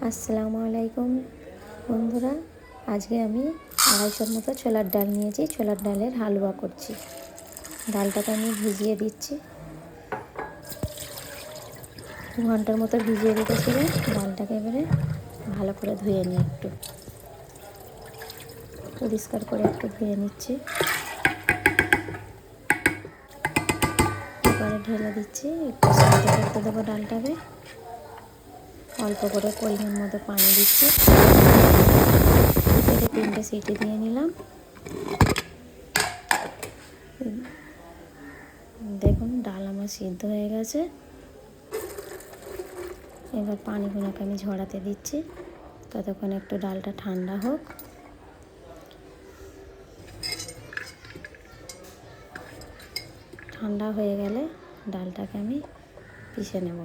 আসসালামু আলাইকুম বন্ধুরা, আজকে আমি 250 মতো ছোলার ডাল নিয়েছি। ছোলার ডালের হালুয়া করছি। ডালটাকে আমি ভিজিয়ে দিচ্ছি। 2 ঘন্টার মতো ভিজিয়ে রেখেছিলাম। ডালটাকে এবারে ভালো করে ধুয়ে নিই, একটু পরিষ্কার করে একটু ধুয়ে নিচ্ছি। এবারে ঢেলে দিচ্ছি, একটু সিদ্ধ করতে দেবো ডালটাকে। অল্প করে পরিমাণ মতো পানি দিচ্ছি। 2 থেকে 3টে সিটি দিয়ে নিলাম। দেখুন ডাল আমার সিদ্ধ হয়ে গেছে। এবার পানিগুলোকে আমি ঝরাতে দিচ্ছি, ততক্ষণ একটু ডালটা ঠান্ডা হোক। ঠান্ডা হয়ে গেলে ডালটাকে আমি পিষে নেব।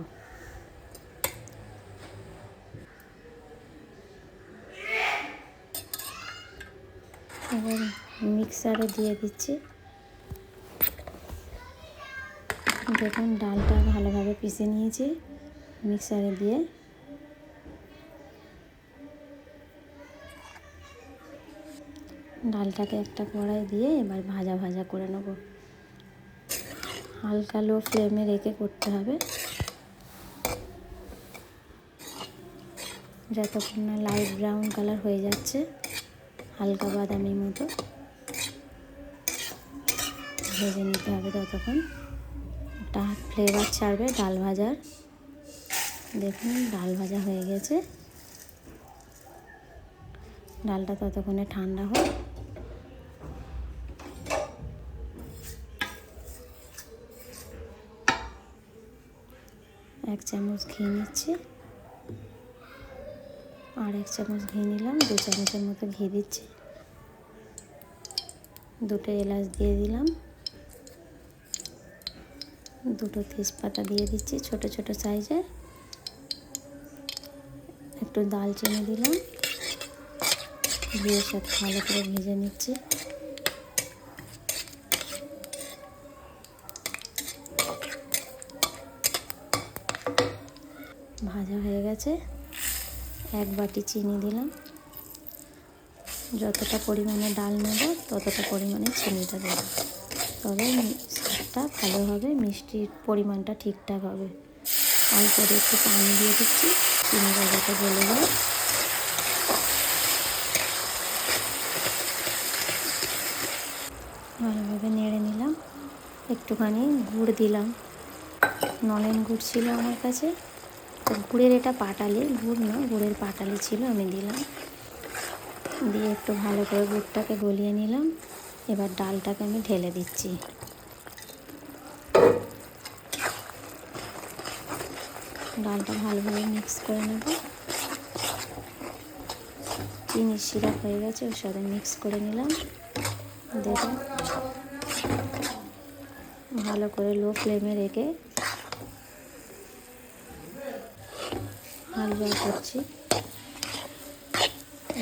এবার মিক্সারে দিয়ে দিচ্ছি। দেখুন ডালটা ভালোভাবে পিষে নিয়েছি মিক্সারে দিয়ে। ডালটাকে একটা কড়াই দিয়ে এবার ভাজা ভাজা করে নেব। হালকা লো ফ্লেমে রেখে করতে হবে, যতক্ষণ না লাইট ব্রাউন কালার হয়ে যাচ্ছে, হালকা বাদামি মতো ভেজে নিতে হবে। ততক্ষণ একটা ফ্লেভার ছাড়বে ডাল ভাজার। দেখুন ডাল ভাজা হয়ে গেছে। ডালটা ততক্ষণে ঠান্ডা হোক। এক চামচ ঘি নিচ্ছি, আর 1 চামচ ঘি নিলাম। 2 চামচের মতো ঘি দিচ্ছি। 2টে এলাচ দিয়ে দিলাম। 2টো তেজপাতা দিয়ে দিচ্ছি ছোট ছোট সাইজের। একটু দালচিনি দিলাম। ঘিয়ের সাথে ভালো করে ভেজে নিচ্ছি। ভাজা হয়ে গেছে। 1 বাটি চিনি দিলাম। যতটা পরিমাণে ডাল নেব ততটা পরিমাণে চিনিটা দেব, তবে স্বাদটা ভালো হবে, মিষ্টির পরিমাণটা ঠিকঠাক হবে। অল্প একটু পানি দিয়ে দিচ্ছি, চিনিটা যাতে গলে যায়। ভালোভাবে নেড়ে নিলাম। একটুখানি গুড় দিলাম। নলেন গুড় ছিল আমার কাছে, তো গুড়ের এটা পাটালি, গুড় না, গুড়ের পাটালি ছিল, আমি দিলাম। দিয়ে একটু ভালো করে গুড়টাকে গলিয়ে নিলাম। এবার ডালটাকে আমি ঢেলে দিচ্ছি। ডালটা ভালোভাবে মিক্স করে নেব। চিনির সিরাপ হয়ে গেছে, ওর সাথে মিক্স করে নিলাম। দেখুন ভালো করে লো ফ্লেমে রেখে হালুয়া করছি।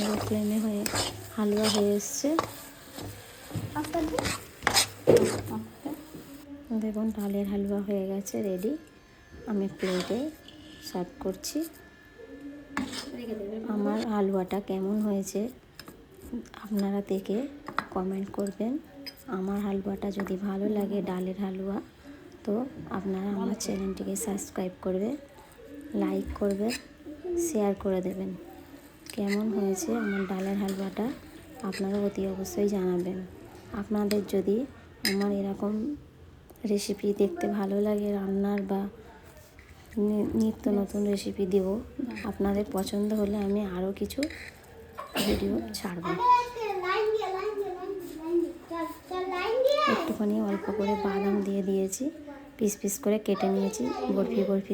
লো ফ্লেমে হালুয়া হয়ে এসছে। দেখুন ডালের হালুয়া হয়ে গেছে, রেডি। আমি প্লেটে সার্ভ করছি। আমার হালুয়াটা কেমন হয়েছে আপনারা দেখে কমেন্ট করবেন। আমার হালুয়াটা যদি ভালো লাগে, ডালের হালুয়া, তো আপনারা আমার চ্যানেলটিকে সাবস্ক্রাইব করবে, লাইক করবে, শেয়ার করে দেবেন। কেমন হয়েছে আমার ডালের হালুয়াটা আপনারা অতি অবশ্যই জানাবেন। আপনাদের যদি আমার এরকম রেসিপি দেখতে ভালো লাগে, রান্নার বা নিত্য নতুন রেসিপি দেব, আপনাদের পছন্দ হলে আমি আরও কিছু ভিডিও ছাড়ব। একটুখানি অল্প করে বাদাম দিয়ে দিয়েছি, পিস পিস করে কেটে নিয়েছি, বরফি বরফি।